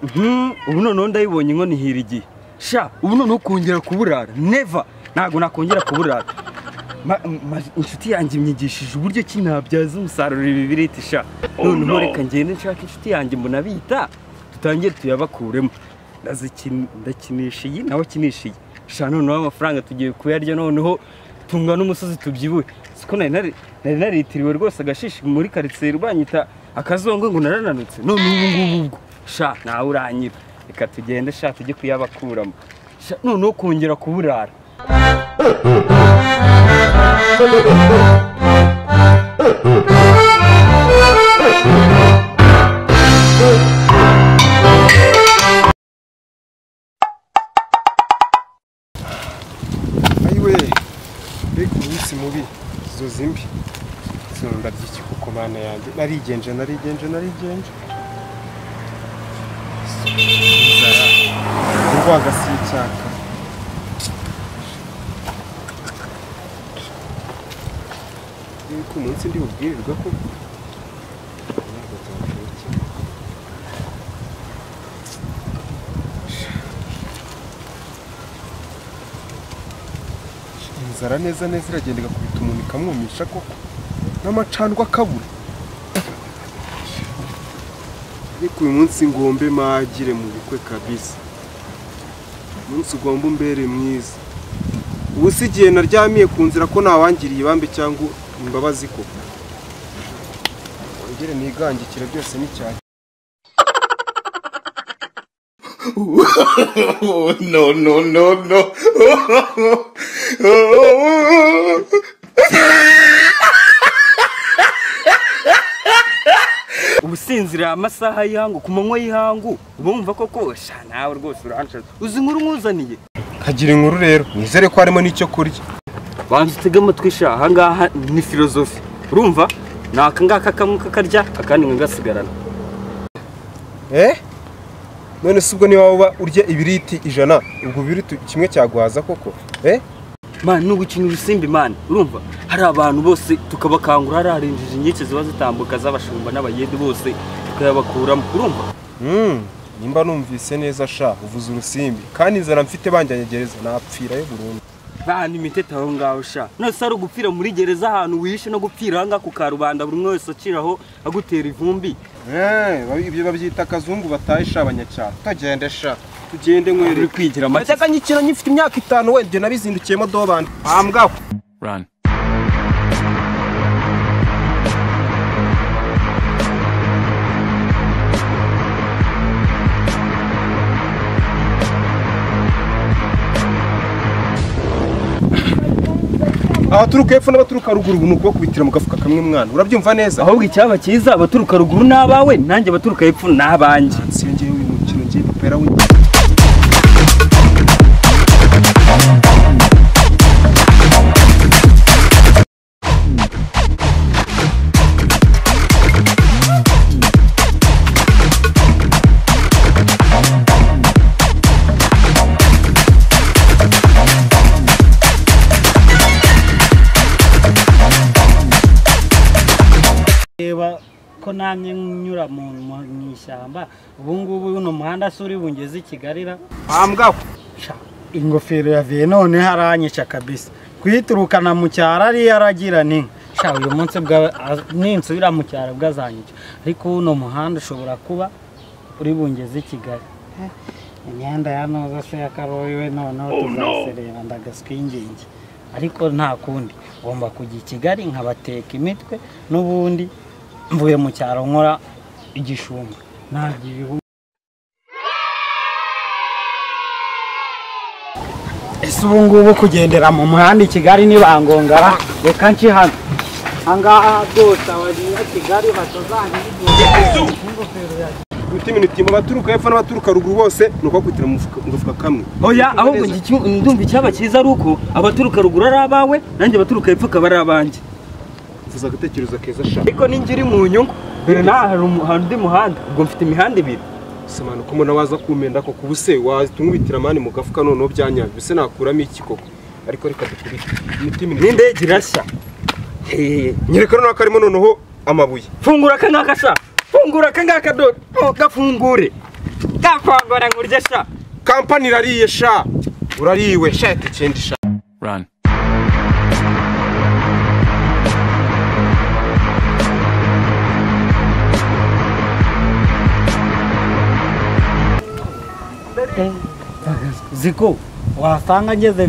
ubu noneho ndayibonye ngo nihirigiye sha ubu noneho kongera kuburara never ntago nakongera kuburara inshuti yanjye imyigishije uburyo ki nabyaza umusaruro ibi biriti sha noneho reka ngende nshaka inshuti yanjye mbona bita tutangiye tuyabakuremo ndakinisha iyi nawe akinisha iyi sha noneho amafaranga tugiye kuyarya noneho tunga n'umusozi tubyibuhe siko nari naritiriwe rwose agashishi muri karitsiye rwanyita akazongo ngo narananutse none ubu ngubu sha nawe uranyira reka tugende sha tujye kuyabakuramo sha noneho kongera kuburara ayiwe mbega umunsi mubi izo zimbi sinunda by'iki kuko mana yanjye narigenje inzara urwaga si icyaka yuko umunsi ndi bubwirirwa ko inzara neza iragenda igakubita umuntu ikamwumisha koko n'amacandwa akabura ariko uyu munsi ngombe magire mu bukwe kabisa umunsi ugomba umbere mwiza ubu si igihe naryamiye ku nzira ko ntawangiriye ibambe cyangwa imbabazi ko wongere nigangikire byose n'icyaha no ubusinzira amasaha y'ihangu ku manywa y'ihangu ubumva koko sha nawe rwose uranshaza uzi inkuru nkuzaniye kagira inkuru rero nizere ko harimo n'icyo kurya banza utege amatwi sha ahangaha ni filozofi urumva ni akangaka kamwe kakarya akandi ngasigarana none se ubwo niba waba urya ibiriti 100 ubwo biriti kimwe cyaguhaza koko man n'ugukina urusimbi man urumva hari abantu bose tukabakangura hararinjije inyike ziba zitambuka z'abashumba n'abayede bose tukayabakuramo urumva nimba numvise neza sha uvuze urusimbi kandi inzara mfite banjyanye gereza napfirayo burundu bana imitete aho ngaho sha nose ari ugupfira muri gereza ahantu wishe no gupfira hanga ku karubanda buri umwe wese aciraho agutera ivumbi ibyo babyita akazungu bataye sha abanyacyaro tugende sha tugende nkwere kwigira make cyaka nyikira nyifite imyaka 5 wende nabizindukiyemo dobandi ambwaho run abaturuka hepfo n'abaturuka ruguru ubu nuko kubitira mu gafuka kamwe mwana urabyumva neza ahubwo icyaba cyiza abaturuka ruguru n'abawe nanjye abaturuka hepfo n'abanjye nsengeye uyu mukino ngiye papera we ko namye nyura mu ishyamba ubu ngubu uno muhanda suri bungeze i Kigali ambwaho ingofero yaviye none haranyisha kabisa kwiturukana mu cyaro ari yaragira ni sha uyu munsi bwa ninsubira mu cyaro bwazanyica ariko uno muhanda ushobora kuba uri bungeze i Kigali imyanda yanoza se yakaroyiwe noneho tuzaserera ndagaswingingi ariko nta kundi ngomba kujya i Kigali nkabateka imitwe n'ubundi mvuye mu cyaro nkora igishumba nagiye ese ubu ngubu kugendera mu muhanda i Kigali nibangongara reka nci hano angaha byose abariya Kigali batazanyigira miniti mu baturuka hepfo n'abaturuka ruguru bose nuko kwitira mu mufuka kamwe oya ahubwo ndumva icyaba cyiza ari uko abaturuka ruguru ari abawe nanjye abaturuka hepfo akaba ari abanjye uvuze agatekerezo keza sha ariko ninjiri mu nyungu dore naha hari undi muhanda ubwo mfite imihanda 2 semana ko mona waza kumenda ko kubuse wazitungubitira mani mu gafuka noneho byanyabye bise nakuramo iki koko ariko reka dukubite imiti n'indege irashya nyerekana nako arimo noneho amabuye fungura kangaka sha fungura kangaka do gafungure kapangora ngurye sha kampani irariye sha urariwe sha itekendi sha Run. Ziko wasanga ngeze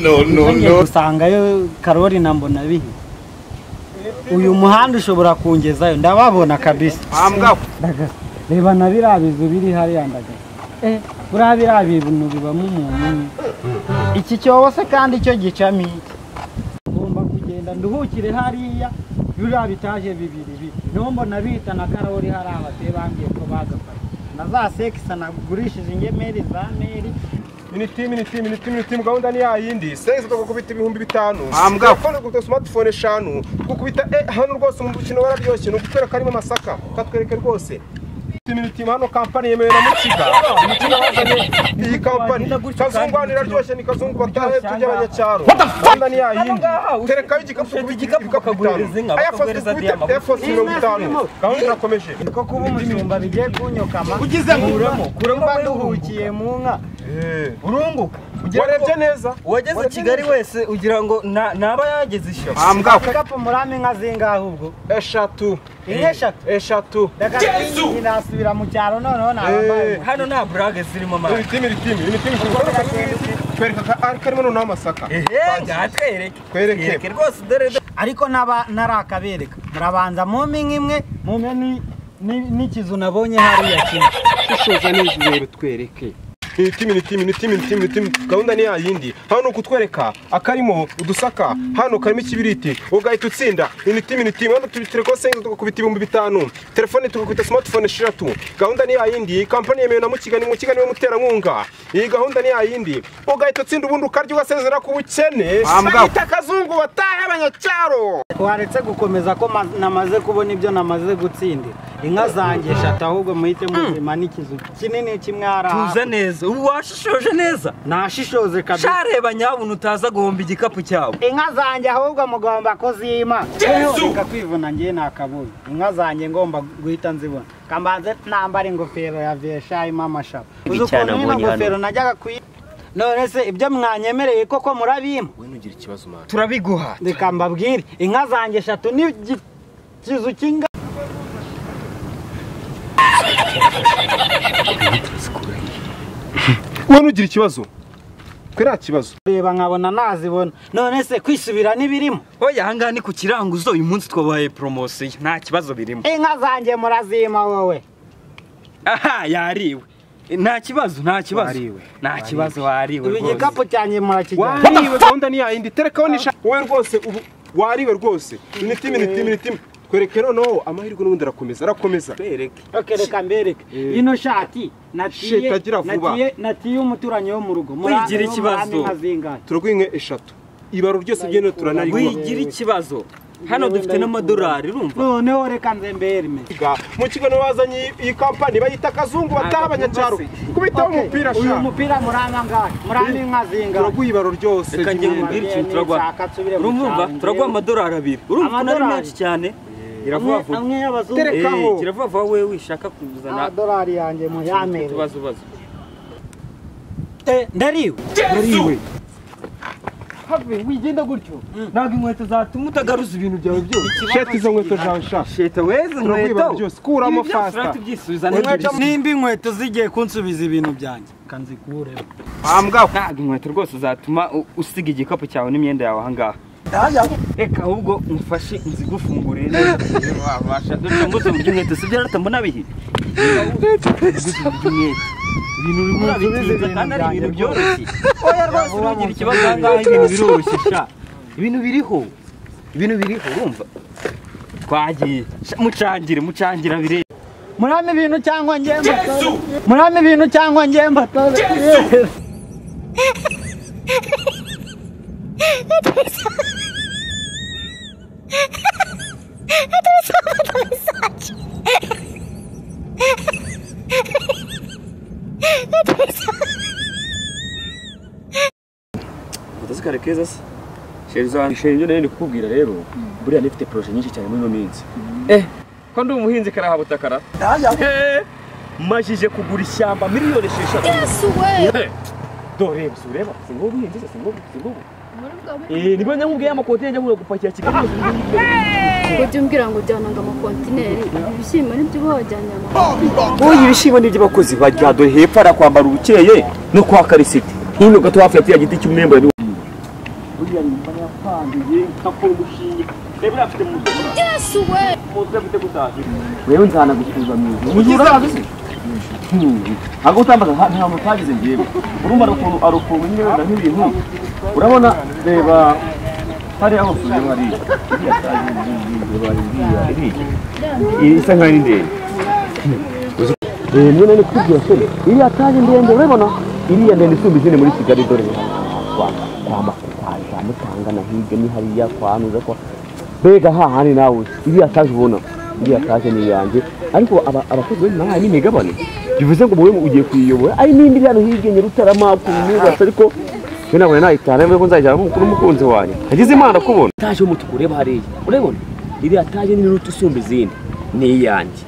No. usangayo Karori na mbona bihi uyu muhanda ushobora kungezayo ndababona kabisa ambwa reba na birabizo biri hariya ndaga buriya biriya bintu bibamo umuntu iki cyobo se kandi cyo gicamo iki ugomba kugenda nduhukire hariya biriya bitaje bibiri niho mbona bita na Karori hari abateye bambwiye ko bagafata na za sekisa nagurishije ingemeri za meri miniti gahunda ni yayindi seze tukakubita 5,000 ambwa phone gufite smartphone 5 gukubita hano rwose mu bukino wararyoshye no gutwera karimo amasaka katwereke rwose miniti hano kampani yemewe na Mukiga Mukiga bazanye iyi kampani kazungwanira ryoshye ni kazungu batahe tujya abanyacyaro gahunda ni yayindi tereka igikapu bakaguririza inka bakaguhereza diyama F50 gahunda irakomeje ko kuba umushumba bigiye kunyokama ugize kuramo nduhukiye mu nka urunguka warebye neza wageze Kigali wese ugira ngo naba yageze isho ambwa kapo murame nka zingahe ubwo eshatu eshatu nasubira mu cyaro noneho nabaye hano nta brage zirimo mama imitimi twereka karimo no amasaka twereke rwose dore ariko narakabereka murabanza mume nk'imwe mume n'ikizu nabonye hariya kimwe ishoza neza rero twereke miniti gahunda ni yayindi hano kutwereka akarimo udusaka hano karimo ikibiriti ugahita utsinda miniti hano tubitire senga tukakubita 5,000 telefone tukakubita smartphone 3 gahunda ni yayindi kampani yemewe na Mukiga ni we mutera nkunga iyi gahunda ni yayindi ugahita utsinda ubundi ukarya ugasezera ku bukene bita kazungu batahe abanyacyaro waretse gukomeza ko namaze kubona ibyo namaze gutsindira inka zanjye eshatu ahubwo muhite muzima n'ikizu kinini kimwe haraha tuza neza ubu washishoje neza nashishoze kabisa shareba nyabuntu utaza guhomba igikapu cyawe inka zanjye ahubwo mugomba kuzima reka kwivuna ngiye nakabuye inka zanjye ngomba guhita nzibona kambanze nambara ingofero ya vesha imama shapa uzukuntu ingofero najyaga kuyi none se ibyo mwanyemereye koko murabima we nugira ikibazo mwana turabiguha reka mbabwire inka zanjye eshatu n'ikizu kinga we nugira ikibazo kwera kibazo reba nkabona nazibona none se kwisubira nibirimo oya hanga ni ku kiranguzo uyu munsi twabaye promotion nta kibazo birimo inka zanjye murazima wowe aha yariwe nta kibazo wariwe ibi gikapu cyanjye murakijyana wariwe gahunda ni yayindi tereka wonisha wowe rwose ubu wariwe rwose miniti kwereke noneho amahirwe n'ubundi arakomeza bereke reka mbereke ino shati natiye umuturanyi wo mu rugo wigira ikibazo turagwinye 3 ibaro ryose byene turanariwe wigira ikibazo hano dufite n'amadolari urumva noneho reka nzembere mu kigo bazanye iyi kampani bayita kazungu bataha abanyacyaro kubitaho umupira sha uyu mupira muranga inka zinga turaguye ibaro ryose reka ngiye mbwira ikintu urumva turagwa amadolari 2 urumva nari menshi cyane iravuga amwe y'abazungu kiravuga wowe wishaka kuzana amadolari yanjye mu yamere tubazo ndariwe have wigenda gutyo ntabwo inkweto zatuma utagaruza ibintu byawe byose sheta izo nkweto zawe sha sheta weze nkweto byose kuramo fasta nimba inkweto zigiye kunsubiza ibintu byanjye kanzikureho ambwa ntabwo inkweto rwose zatuma usiga igikapu cyawe n'imyenda yawe ahangaha reka ahubwo umfashe nzigufungurire neza wabasha dore ngo uburyo inkweto sibyo ratambona bihi ibintu bimubizinze kandi ari ibintu byoroshye oya rwose ugira ikibazo ahangaha ibintu biroroshye sha ibintu biriho urumva twagiye mucangira bire murame ibintu cyangwa ngemba Utazikare keza se Sherizo nene kukubwira rero buriya nifite projet nyinshi cyane muri no minsi ko ndi umuhinzi karaha butakara majije kugura ishyamba miliyoni 6. Yesu we. Dore sureba singo buhinzi singo. Niba nyamubwiye amakontineri njya gupakira Kigali. Ujye umbwira ngo jyananga amakontineri. Ibishyimbo nibyo bajyanye amakontineri. Oyi ibishyimbo n'ibyo bakozi bajya dore hepfo ara kwambara ubukeye no kwa karisiti. Hino gato hafi ya giti cy'umwembe. Buriya nimba yapandiye kakora umushinge. Reba afite mu Yesu we. Muze bite gutaje. Wewe nzana gusubiza mwiza. Mujura hagise. Hago utambaza nta mutagize ngiye. Urumva arukuntu nyine wenda nk'ibintu. Urabona reba hari aho turi hari. Isa nka ndende. Mwene ni kubyo sore. Iri ataje ndende urabona? Iri ndende isumba izine muri Kigali dore. Kwa mutangana hirya ni hariya kwanuza kwa. Bega hahani nawe. Iri ataje ubona. Iri ataje ni yanjye. Ariko abakozi bari naha ni megabane. Bivuze ngo wowe ugiye kuyiyobora. Ari nindi hano hirya Nyarutarama ku niba ariko nabone nayitara mwe ko nzajya mukuru mukunzi wanyu. Hagize Imana kubona. Taje umutuku reba hariya. Urabona? Iri ataje ni rutu isumba izindi. Ni yanjye.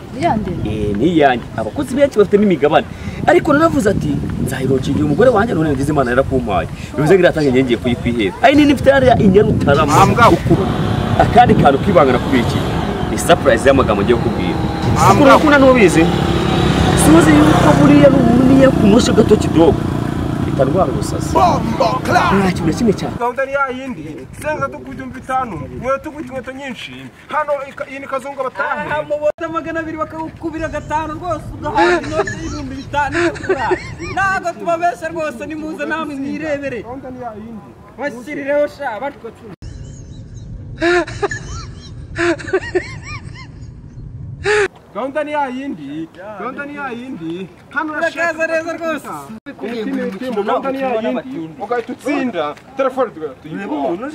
Ni yanjye. Abakozi benshi bafite imigabane. Ariko naravuze ati nzahirokije umugore wanjye none ngize Imana yarakumpaye. Bivuze ngo iratange ngiye kuyikwihera. Ari nini mfite hariya Nyarutarama. Akandi kantu kwibangana kubiki. Ni surprise y'amagambo ngiye kubwira. Akura kuna nubizi. Suzi yuko buriya n'umuniye kunosha gato kidogo. Itarwara gusasa. Nta kintu kimwe cyane. Gahunda ni yayindi. Senga tukujumva 5. Mwe tukujumva nyinshi. Hano iyi ni kazungu batahe. Mubona 200 bakakubira 5 rwose ugahana inote y'ibihumbi 5. Nago tubabesha rwose nimuze namwe mwirebere. Gahunda ni yayindi. Bashyirireho sha batwo. Gahunda ni yayindi. Gahunda ni yayindi. Hano urakaza neza rwose. Gahunda ni yayindi. Ugahita utsinda telefone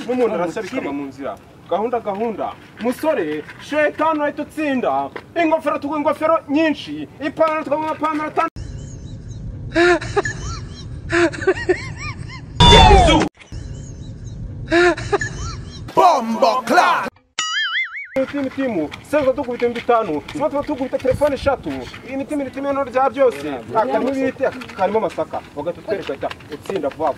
n'umuntu arashyarikama mu nzira. Gahunda musore shetani ahita utsinda ingofero tuguha ingofero nyinshi ipantaro tuguha amapantaro 5. Bombo clap. Timu senga tukubita 5 sima tukubita telefone 3 iyi timu no rya byose akarimo bite karimo masaka bagatutwereka ita utsinda vuba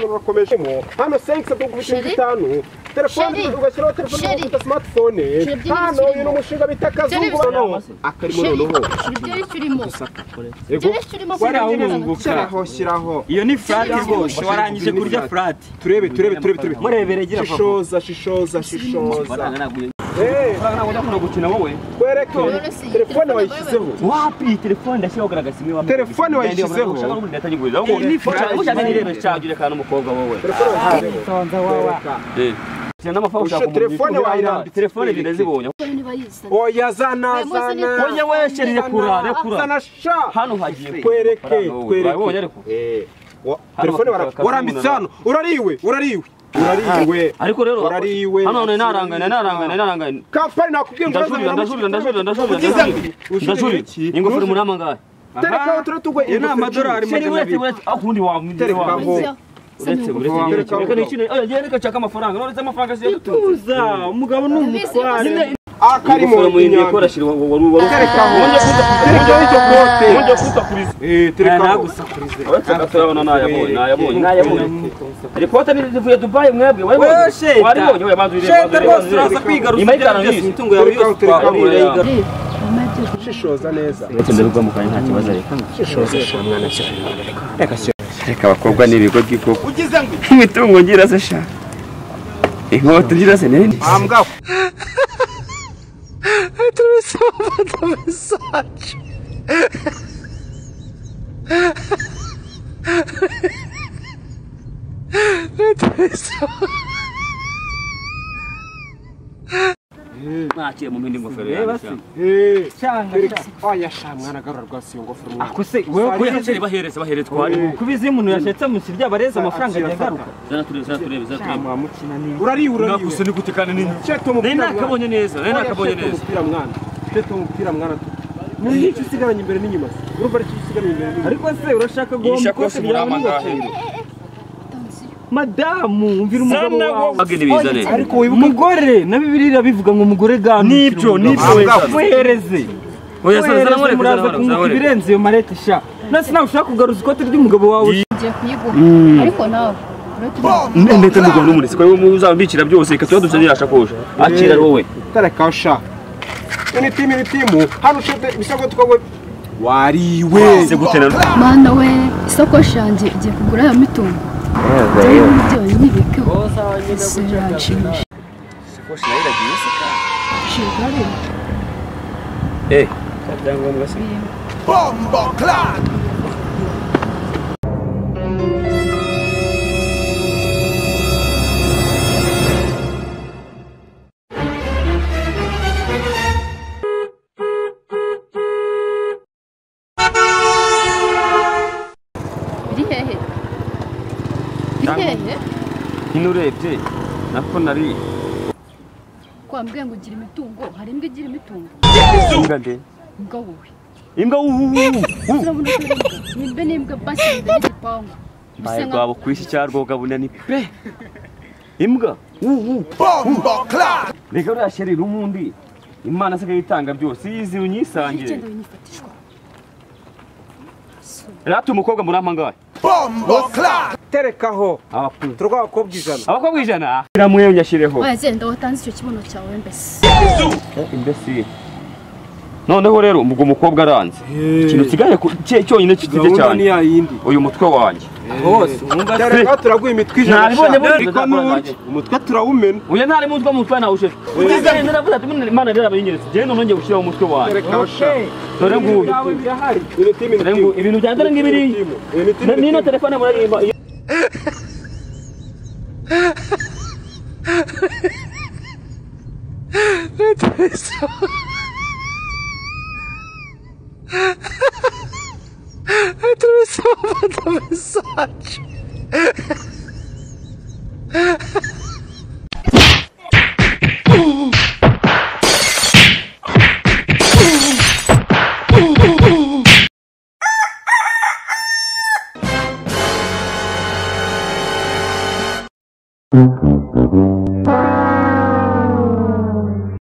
no bakomejemo hano senga tukubita 5 telefone ugashyiraho telefone ku smartphone hano uyu no mushinga bita kazungu no akarimo noneho Yego waraho shiraho iyo ni flat rwose warangije kurya flat turebe murebere gira shishoza Ntabwo gukina wowe. Kwereke telefone wayishyizeho. Wapi telefone ndashaka kugaragaza imwe wa. Telefone wayishyizeho. Ushaka umuntu yatangirira. Ushaka nirebe cyagire kana umukobwa wowe. Tonza wawa. N'amafaranga ushaka telefone wayirambye telefone ndazibonye. Oya zana. Oya wesherire kura. Zana sha. Hano hagiye kwereke. Wabonye ariko. Telefone warambitse hano. Urariwe. Ariko rero urariwe. Hano narangana. Kampani nakubwiye ndajurira. Ingofero munama ngahe. Tereka turatugo ina amadolari magana akundi wa tereka Reka n'ikine yereka cyaka amafaranga none amafaranga siyo tuza umugabo n'umutware akarimo mugiye korashira waru tereka icyo kote kuta kuriza tereka nagusakurize turabona nayabonye reporter ni zivuye Dubai mwebwe waribonye we banzu uraza kwigaruza imitungo yawe yose shishoza neza ndetse mu kanya nta kibazo reka shishoza shamwana cyane reka abakobwa n'ibigo by'ikoko ugize ngo imitungo ngira se sha inkota ngira se nene ambwa Nakire mu mpindi ngofero yawe. Cyanga. Oya shamwana garura rwasi yo ngofero mwana. Akose wewe kuyacere bahereza twari. Kubizi umuntu yashetse mu sirya bareza amafaranga yagaruka. Turebe. Mukina ni. Urariwe. Nakuso ni gutekana nini? Cheto mu nakabonye neza. Umupira mwana. Cheto umupira mwana. N'icyo usigaranye imbere n'inyuma. Urumva ari cyo usigaranye imbere n'inyuma. Ariko se urashaka gomba kose muramangahe. Madamu umvira umugabo wawe agene bizane ariko umugore na Bibiliya bivuga ngo umugore gano nibyo muhereze oya sana mureke muraza kunguka ibirenze iyo marete sha nasi nawe ushaka kugaruza ikote ry'umugabo wawe ngiye kuyiguha ariko nawe ndetse n'ubwo n'umurisi ko uzambikira byose reka tuba dukeneye ashakosha akira wowe tareka sha ni timu hano ushete bisabwa tukagwe wariwe se gutena mana we isakoshi yanjye igiye kugura ya mitungo ibyo nyibikeho sirashimishije sakoshi nayo iragiye se shigari byangombwa se hino urebye nako nari kwambwiye ngo ugira imitungo hari imbwa igira imitungo imbwa nde imbwa wowe imbwa urabona ko nimbe n'imbwa basi imbere y'igipangu mbaye rwabo kwisi cyarwoga bunani pe imbwa reka uriya sheri n'umundi imana asigaye itanga byose yizi unyisangire igenda winyifatishwa ratu umukobwa murampa ngahe terekaho abakuru turwabakobwa ijana abakobwa ijana iramwe nyashyireho oya zenda watanze icyo kibuno cyawe mbese imbesi noneho rero ubwo umukobwa aranze ikintu kigaye cyonyine kigize cyane uyu mutwe wanjye hose tereka turaguha imitwe ijana nabibonye ariko n'uburyo umutwe turawumena uyu ntari mutwe nawe ushe ugeze ndavuga ati imana rero abayinyeretse je none ngiye gushyiraho umutwe wanjye tereka sha dore nguyu ibintu bya dore ngibiri nino telefone murarimba Atravessou uma mensagem.